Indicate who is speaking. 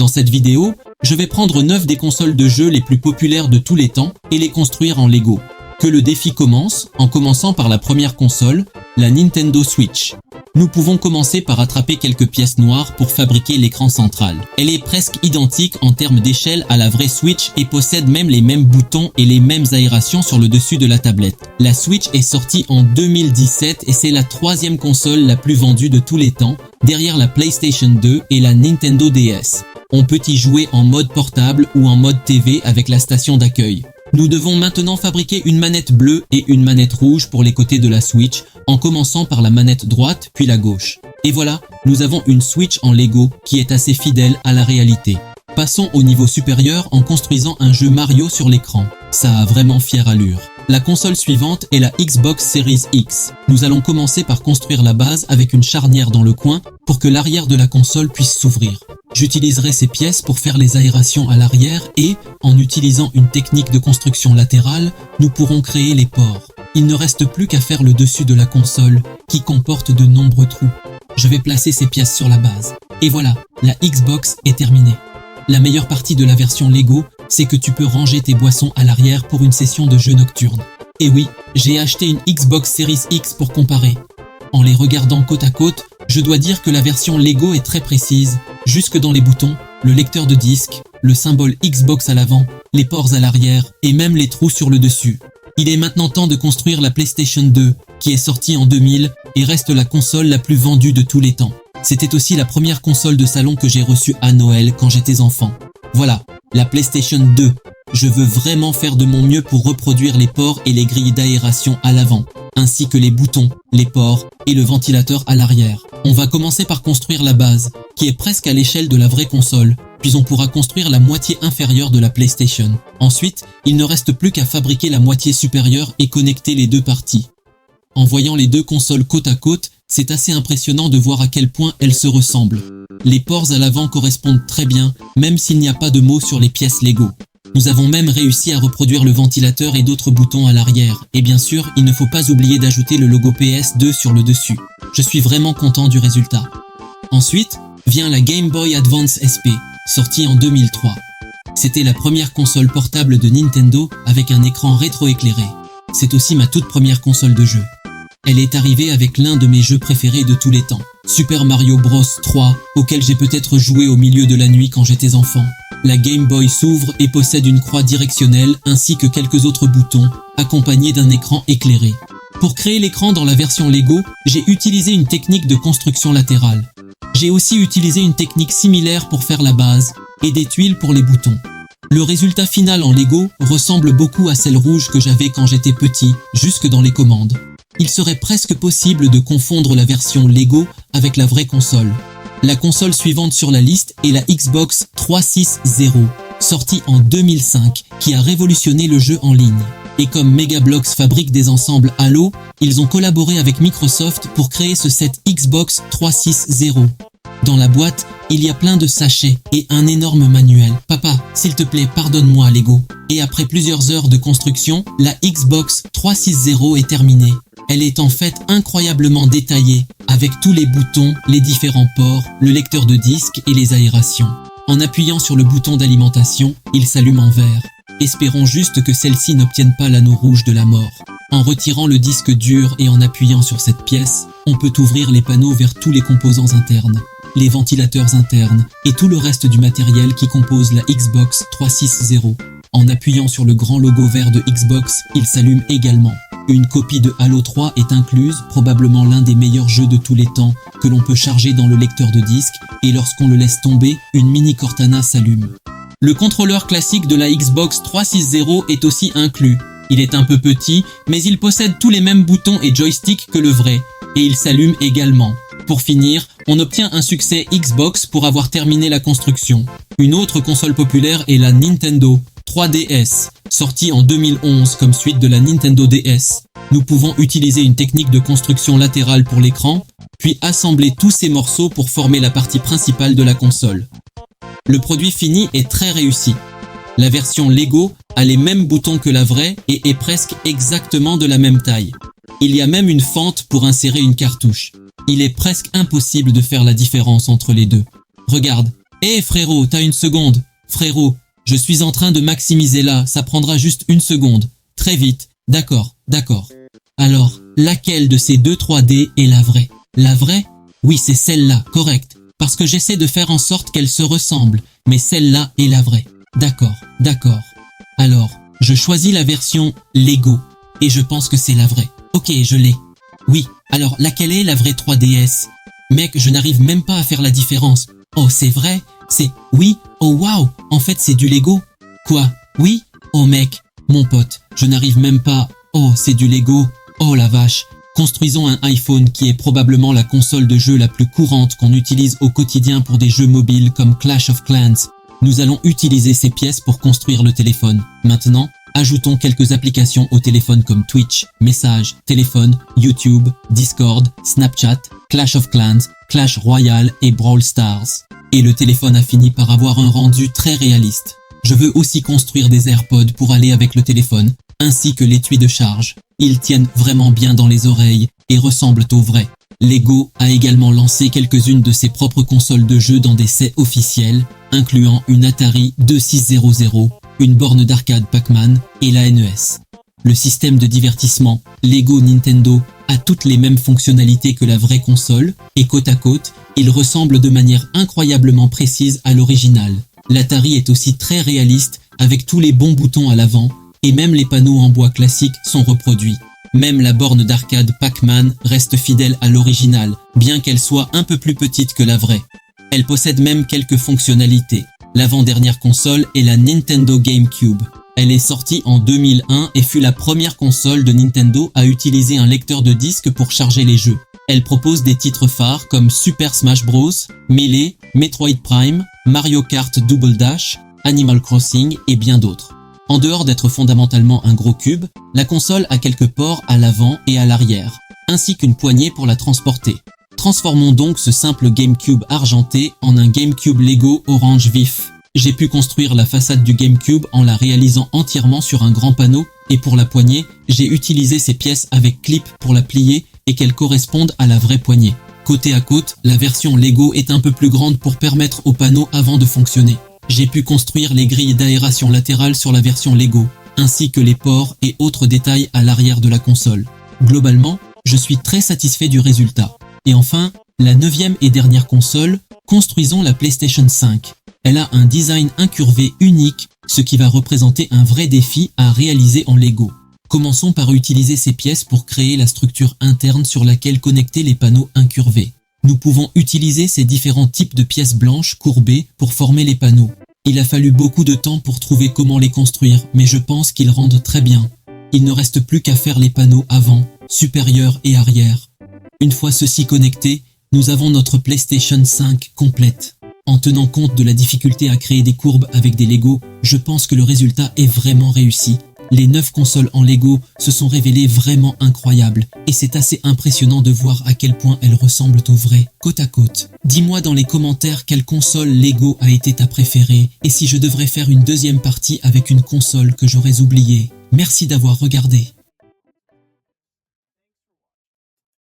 Speaker 1: Dans cette vidéo, je vais prendre 9 des consoles de jeux les plus populaires de tous les temps et les construire en Lego. Que le défi commence, en commençant par la première console, la Nintendo Switch. Nous pouvons commencer par attraper quelques pièces noires pour fabriquer l'écran central. Elle est presque identique en termes d'échelle à la vraie Switch et possède même les mêmes boutons et les mêmes aérations sur le dessus de la tablette. La Switch est sortie en 2017 et c'est la 3e console la plus vendue de tous les temps, derrière la PlayStation 2 et la Nintendo DS. On peut y jouer en mode portable ou en mode TV avec la station d'accueil. Nous devons maintenant fabriquer une manette bleue et une manette rouge pour les côtés de la Switch, en commençant par la manette droite puis la gauche. Et voilà, nous avons une Switch en Lego qui est assez fidèle à la réalité. Passons au niveau supérieur en construisant un jeu Mario sur l'écran. Ça a vraiment fière allure. La console suivante est la Xbox Series X. Nous allons commencer par construire la base avec une charnière dans le coin pour que l'arrière de la console puisse s'ouvrir. J'utiliserai ces pièces pour faire les aérations à l'arrière et, en utilisant une technique de construction latérale, nous pourrons créer les ports. Il ne reste plus qu'à faire le dessus de la console, qui comporte de nombreux trous. Je vais placer ces pièces sur la base. Et voilà, la Xbox est terminée. La meilleure partie de la version Lego, c'est que tu peux ranger tes boissons à l'arrière pour une session de jeu nocturne. Et oui, j'ai acheté une Xbox Series X pour comparer. En les regardant côte à côte, je dois dire que la version Lego est très précise, jusque dans les boutons, le lecteur de disque, le symbole Xbox à l'avant, les ports à l'arrière et même les trous sur le dessus. Il est maintenant temps de construire la PlayStation 2, qui est sortie en 2000 et reste la console la plus vendue de tous les temps. C'était aussi la première console de salon que j'ai reçue à Noël quand j'étais enfant. Voilà, la PlayStation 2. Je veux vraiment faire de mon mieux pour reproduire les ports et les grilles d'aération à l'avant, ainsi que les boutons, les ports et le ventilateur à l'arrière. On va commencer par construire la base, qui est presque à l'échelle de la vraie console, puis on pourra construire la moitié inférieure de la PlayStation. Ensuite, il ne reste plus qu'à fabriquer la moitié supérieure et connecter les deux parties. En voyant les deux consoles côte à côte, c'est assez impressionnant de voir à quel point elles se ressemblent. Les ports à l'avant correspondent très bien, même s'il n'y a pas de mots sur les pièces Lego. Nous avons même réussi à reproduire le ventilateur et d'autres boutons à l'arrière. Et bien sûr, il ne faut pas oublier d'ajouter le logo PS2 sur le dessus. Je suis vraiment content du résultat. Ensuite, vient la Game Boy Advance SP, sortie en 2003. C'était la première console portable de Nintendo avec un écran rétroéclairé. C'est aussi ma toute première console de jeu. Elle est arrivée avec l'un de mes jeux préférés de tous les temps, Super Mario Bros 3, auquel j'ai peut-être joué au milieu de la nuit quand j'étais enfant. La Game Boy s'ouvre et possède une croix directionnelle ainsi que quelques autres boutons, accompagnés d'un écran éclairé. Pour créer l'écran dans la version Lego, j'ai utilisé une technique de construction latérale. J'ai aussi utilisé une technique similaire pour faire la base et des tuiles pour les boutons. Le résultat final en Lego ressemble beaucoup à celle rouge que j'avais quand j'étais petit, jusque dans les commandes. Il serait presque possible de confondre la version Lego avec la vraie console. La console suivante sur la liste est la Xbox 360, sortie en 2005, qui a révolutionné le jeu en ligne. Et comme Megablox fabrique des ensembles Halo, ils ont collaboré avec Microsoft pour créer ce set Xbox 360. Dans la boîte, il y a plein de sachets et un énorme manuel. Papa, s'il te plaît, pardonne-moi Lego. Et après plusieurs heures de construction, la Xbox 360 est terminée. Elle est en fait incroyablement détaillée, avec tous les boutons, les différents ports, le lecteur de disque et les aérations. En appuyant sur le bouton d'alimentation, il s'allume en vert. Espérons juste que celle-ci n'obtienne pas l'anneau rouge de la mort. En retirant le disque dur et en appuyant sur cette pièce, on peut ouvrir les panneaux vers tous les composants internes, les ventilateurs internes et tout le reste du matériel qui compose la Xbox 360. En appuyant sur le grand logo vert de Xbox, il s'allume également. Une copie de Halo 3 est incluse, probablement l'un des meilleurs jeux de tous les temps, que l'on peut charger dans le lecteur de disque, et lorsqu'on le laisse tomber, une mini Cortana s'allume. Le contrôleur classique de la Xbox 360 est aussi inclus. Il est un peu petit, mais il possède tous les mêmes boutons et joysticks que le vrai, et il s'allume également. Pour finir, on obtient un succès Xbox pour avoir terminé la construction. Une autre console populaire est la Nintendo 3DS, sortie en 2011 comme suite de la Nintendo DS. Nous pouvons utiliser une technique de construction latérale pour l'écran, puis assembler tous ces morceaux pour former la partie principale de la console. Le produit fini est très réussi. La version Lego a les mêmes boutons que la vraie et est presque exactement de la même taille. Il y a même une fente pour insérer une cartouche. Il est presque impossible de faire la différence entre les deux. Regarde, Hé frérot, t'as une seconde. Frérot, je suis en train de maximiser là, ça prendra juste une seconde. Très vite. D'accord. Alors, laquelle de ces deux 3D est la vraie? La vraie? Oui, c'est celle-là, correct. Parce que j'essaie de faire en sorte qu'elles se ressemblent, mais celle-là est la vraie. D'accord. Alors, je choisis la version Lego, et je pense que c'est la vraie. Ok, je l'ai. Oui, alors laquelle est la vraie 3DS? Mec, je n'arrive même pas à faire la différence. Oh, c'est vrai? Oui? Oh waouh! En fait, c'est du Lego? Quoi? Oui? Oh mec, mon pote, je n'arrive même pas. Oh, c'est du Lego? Oh la vache! Construisons un iPhone qui est probablement la console de jeu la plus courante qu'on utilise au quotidien pour des jeux mobiles comme Clash of Clans. Nous allons utiliser ces pièces pour construire le téléphone. Maintenant, ajoutons quelques applications au téléphone comme Twitch, Messages, Téléphone, YouTube, Discord, Snapchat, Clash of Clans, Clash Royale et Brawl Stars. Et le téléphone a fini par avoir un rendu très réaliste. Je veux aussi construire des AirPods pour aller avec le téléphone, ainsi que l'étui de charge. Ils tiennent vraiment bien dans les oreilles et ressemblent aux vrais. Lego a également lancé quelques-unes de ses propres consoles de jeux dans des sets officiels, incluant une Atari 2600, une borne d'arcade Pac-Man et la NES. Le système de divertissement Lego Nintendo a toutes les mêmes fonctionnalités que la vraie console, et côte à côte, il ressemble de manière incroyablement précise à l'original. L'Atari est aussi très réaliste, avec tous les bons boutons à l'avant, et même les panneaux en bois classiques sont reproduits. Même la borne d'arcade Pac-Man reste fidèle à l'original, bien qu'elle soit un peu plus petite que la vraie. Elle possède même quelques fonctionnalités. L'avant-dernière console est la Nintendo GameCube. Elle est sortie en 2001 et fut la première console de Nintendo à utiliser un lecteur de disques pour charger les jeux. Elle propose des titres phares comme Super Smash Bros, Melee, Metroid Prime, Mario Kart Double Dash, Animal Crossing et bien d'autres. En dehors d'être fondamentalement un gros cube, la console a quelques ports à l'avant et à l'arrière, ainsi qu'une poignée pour la transporter. Transformons donc ce simple GameCube argenté en un GameCube Lego orange vif. J'ai pu construire la façade du GameCube en la réalisant entièrement sur un grand panneau, et pour la poignée, j'ai utilisé ces pièces avec clip pour la plier et qu'elles correspondent à la vraie poignée. Côté à côte, la version Lego est un peu plus grande pour permettre au panneau avant de fonctionner. J'ai pu construire les grilles d'aération latérales sur la version Lego, ainsi que les ports et autres détails à l'arrière de la console. Globalement, je suis très satisfait du résultat. Et enfin, la 9e et dernière console, construisons la PlayStation 5. Elle a un design incurvé unique, ce qui va représenter un vrai défi à réaliser en Lego. Commençons par utiliser ces pièces pour créer la structure interne sur laquelle connecter les panneaux incurvés. Nous pouvons utiliser ces différents types de pièces blanches courbées pour former les panneaux. Il a fallu beaucoup de temps pour trouver comment les construire, mais je pense qu'ils rendent très bien. Il ne reste plus qu'à faire les panneaux avant, supérieur et arrière. Une fois ceci connecté, nous avons notre PlayStation 5 complète. En tenant compte de la difficulté à créer des courbes avec des Lego, je pense que le résultat est vraiment réussi. Les 9 consoles en Lego se sont révélées vraiment incroyables et c'est assez impressionnant de voir à quel point elles ressemblent aux vraies, côte à côte. Dis-moi dans les commentaires quelle console Lego a été ta préférée et si je devrais faire une deuxième partie avec une console que j'aurais oubliée. Merci d'avoir regardé.